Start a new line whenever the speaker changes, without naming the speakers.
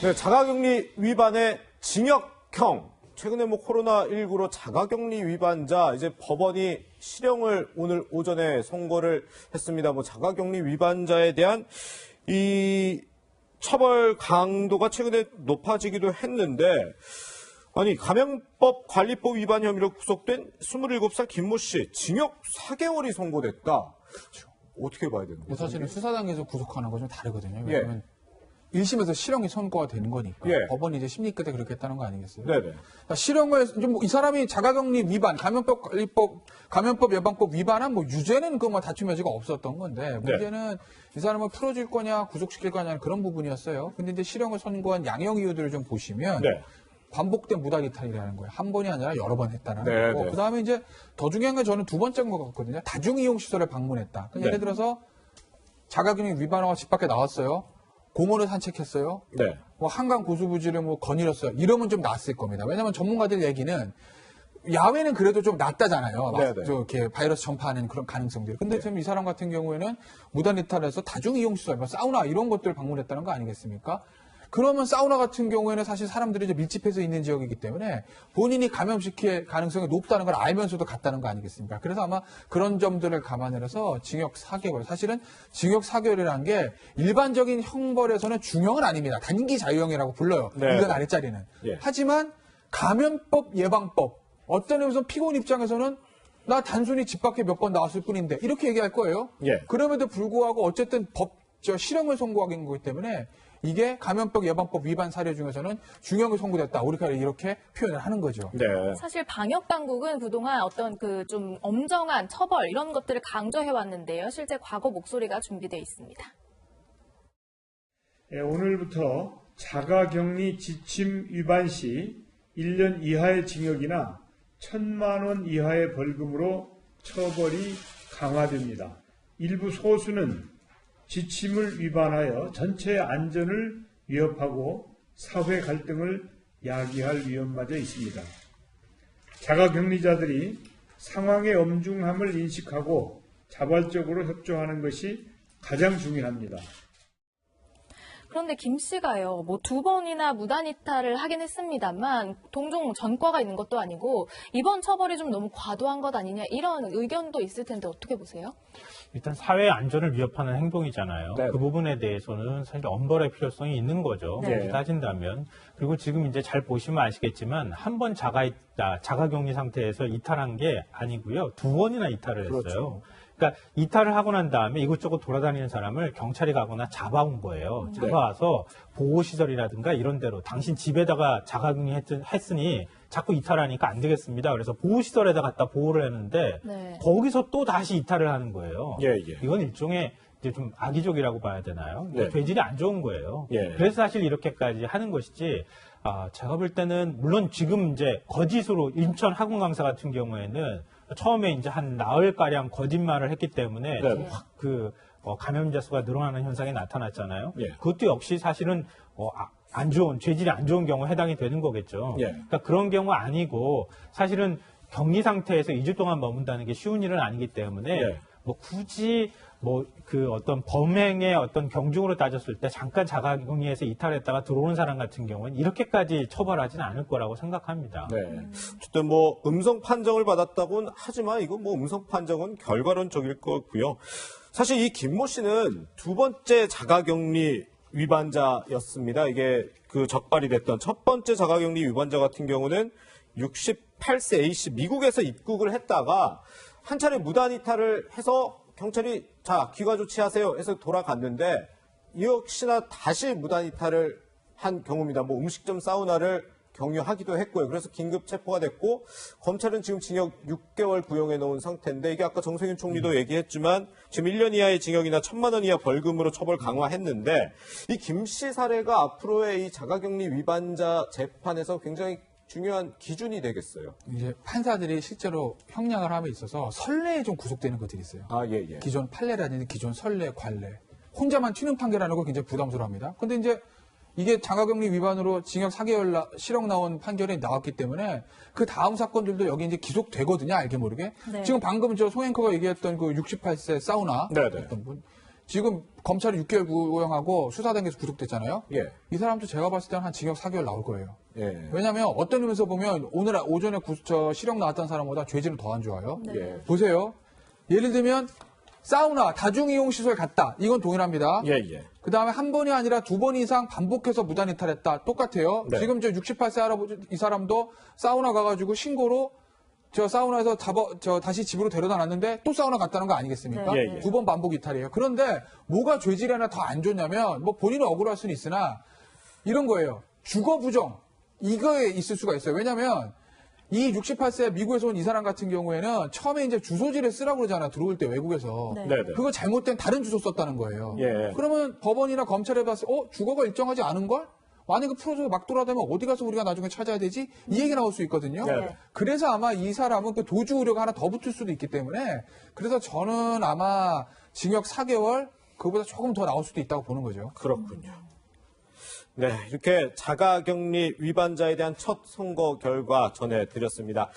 네, 자가격리 위반의 징역형. 최근에 코로나19로 자가격리 위반자 이제 법원이 실형을 오늘 오전에 선고를 했습니다. 자가격리 위반자에 대한 이 처벌 강도가 최근에 높아지기도 했는데, 아니 감염법 관리법 위반 혐의로 구속된 27살 김모 씨 징역 4개월이 선고됐다. 그렇죠. 어떻게 봐야 되는 거죠?
사실은 수사 단계에서 구속하는 거 좀 다르거든요. 왜냐하면 1심에서 실형이 선고가 되는 거니까 법원이 이제 심리 끝에 그렇게 했다는 거 아니겠어요?
네네.
그러니까 실형을 이 사람이 자가격리 위반, 감염법 관리법, 감염법 예방법 위반한 유죄는 다툼 여지가 없었던 건데 문제는 이 사람을 풀어줄 거냐 구속시킬 거냐 그런 부분이었어요. 근데 이제 실형을 선고한 양형 이유들을 좀 보시면 반복된 무단 이탈이라는 거예요. 한 번이 아니라 여러 번 했다는 거고. 그다음에 이제 더 중요한 건 저는 두 번째인 것 같거든요. 다중이용시설을 방문했다. 예를 들어서 자가격리 위반하고 집 밖에 나왔어요. 공원을 산책했어요. 한강 고수부지를 거닐었어요. 이러면 좀 낫을 겁니다. 왜냐하면 전문가들 얘기는 야외는 그래도 좀 낫다잖아요. 이렇게 바이러스 전파하는 그런 가능성들이. 근데 지금 이 사람 같은 경우에는 무단 이탈해서 다중이용시설, 사우나 이런 것들을 방문했다는 거 아니겠습니까? 그러면 사우나 같은 경우에는 사실 사람들이 이제 밀집해서 있는 지역이기 때문에 본인이 감염시킬 가능성이 높다는 걸 알면서도 갔다는 거 아니겠습니까? 그래서 아마 그런 점들을 감안을 해서 징역 4개월. 사실은 징역 4개월이라는 게 일반적인 형벌에서는 중형은 아닙니다. 단기 자유형이라고 불러요. 1년 아래짜리는. 하지만 감염법 예방법. 어떤 의미에서 피고인 입장에서는 나 단순히 집 밖에 몇 번 나왔을 뿐인데 이렇게 얘기할 거예요. 그럼에도 불구하고 어쨌든 실형을 선고하는 거기 때문에 이게 감염법 예방법 위반 사례 중에서는 중형이 선고됐다. 우리가 이렇게 표현을 하는 거죠.
사실 방역 당국은 그동안 어떤 좀 엄정한 처벌 이런 것들을 강조해 왔는데요. 실제 과거 목소리가 준비되어 있습니다.
오늘부터 자가격리 지침 위반 시 1년 이하의 징역이나 1,000만 원 이하의 벌금으로 처벌이 강화됩니다. 일부 소수는 지침을 위반하여 전체의 안전을 위협하고 사회 갈등을 야기할 위험마저 있습니다. 자가격리자들이 상황의 엄중함을 인식하고 자발적으로 협조하는 것이 가장 중요합니다.
그런데 김 씨가요, 2번이나 무단 이탈을 하긴 했습니다만 동종 전과가 있는 것도 아니고 이번 처벌이 좀 너무 과도한 것 아니냐 이런 의견도 있을 텐데 어떻게 보세요?
일단 사회 안전을 위협하는 행동이잖아요. 그 부분에 대해서는 사실 엄벌의 필요성이 있는 거죠. 따진다면. 그리고 지금 이제 잘 보시면 아시겠지만 한 번 자가격리 상태에서 이탈한 게 아니고요. 2번이나 이탈을 했어요. 그러니까 이탈을 하고 난 다음에 이곳저곳 돌아다니는 사람을 경찰이 가거나 잡아온 거예요. 잡아와서 보호시설이라든가 이런 데로 당신 집에다가 자가격리 했으니 자꾸 이탈하니까 안 되겠습니다. 그래서 보호시설에다 갖다 보호를 했는데 거기서 또 다시 이탈을 하는 거예요. 이건 일종의 이제 좀 악의적이라고 봐야 되나요? 죄질이 안 좋은 거예요. 그래서 사실 이렇게까지 하는 것이지. 제가 볼 때는 물론 지금 이제 거짓으로 인천 학원 강사 같은 경우에는 처음에 이제 한 나흘가량 거짓말을 했기 때문에 확 감염자 수가 늘어나는 현상이 나타났잖아요. 그것도 역시 사실은 죄질이 안 좋은 경우에 해당이 되는 거겠죠. 그러니까 그런 경우 아니고 사실은 격리 상태에서 2주 동안 머문다는 게 쉬운 일은 아니기 때문에 굳이 어떤 범행의 어떤 경중으로 따졌을 때 잠깐 자가격리에서 이탈했다가 들어오는 사람 같은 경우는 이렇게까지 처벌하지는 않을 거라고 생각합니다.
어쨌든 음성 판정을 받았다고는 하지만 이거 음성 판정은 결과론적일 거고요. 사실 이 김모 씨는 두 번째 자가격리 위반자였습니다. 이게 적발이 됐던 첫 번째 자가격리 위반자 같은 경우는 68세 A씨 미국에서 입국을 했다가 한 차례 무단 이탈을 해서 경찰이 귀가 조치하세요 해서 돌아갔는데 역시나 다시 무단 이탈을 한 경우입니다. 음식점 사우나를 경유하기도 했고요. 그래서 긴급 체포가 됐고 검찰은 지금 징역 6개월 구형해 놓은 상태인데 이게 아까 정세균 총리도 얘기했지만 지금 1년 이하의 징역이나 1,000만 원 이하 벌금으로 처벌 강화했는데 이 김 씨 사례가 앞으로의 이 자가격리 위반자 재판에서 굉장히 중요한 기준이 되겠어요.
이제 판사들이 실제로 형량을 함에 있어서 선례에 좀 구속되는 것들이 있어요. 기존 판례라든지 기존 선례, 관례. 혼자만 튀는 판결하는 거 굉장히 부담스러워합니다. 근데 이제 이게 자가격리 위반으로 징역 4개월 실형 나온 판결이 나왔기 때문에 그 다음 사건들도 여기 이제 기속되거든요. 알게 모르게. 지금 방금 송 앵커가 얘기했던 68세 사우나 어떤 분. 지금 검찰이 6개월 구형하고 수사단계에서 구속됐잖아요.
예.
이 사람도 제가 봤을 때는 한 징역 4개월 나올 거예요.
예.
왜냐하면 어떤 의미에서 보면 오늘 오전에 실형 나왔던 사람보다 죄질은 더 안 좋아요.
예.
보세요. 예를 들면 사우나 다중이용시설 갔다. 이건 동일합니다.
예, 예.
그 다음에 한 번이 아니라 2번 이상 반복해서 무단이탈했다. 똑같아요.
네.
지금 저 68세 할아버지 이 사람도 사우나 가가지고 신고로 저 사우나에서 다시 집으로 데려다 놨는데 또 사우나 갔다는 거 아니겠습니까?
네. 예, 예.
2번 반복 이탈이에요. 그런데 뭐가 죄질이 하나 더 안 좋냐면 뭐 본인은 억울할 수는 있으나 이런 거예요. 주거 부정 이거에 있을 수가 있어요. 왜냐하면 이 68세 미국에서 온 이 사람 같은 경우에는 처음에 이제 주소지를 쓰라고 그러잖아. 들어올 때 외국에서.
네.
네네.
그거 잘못된 다른 주소 썼다는 거예요.
예.
그러면 법원이나 검찰에 봤을 때 주거가 일정하지 않은 걸? 만약에 풀어서 막 돌아다니면 어디 가서 우리가 나중에 찾아야 되지? 이 얘기 나올 수 있거든요.
네.
그래서 아마 이 사람은 그 도주 우려가 하나 더 붙을 수도 있기 때문에 그래서 저는 아마 징역 4개월 그거보다 조금 더 나올 수도 있다고 보는 거죠.
그렇군요. 네, 이렇게 자가격리 위반자에 대한 첫 선고 결과 전해드렸습니다.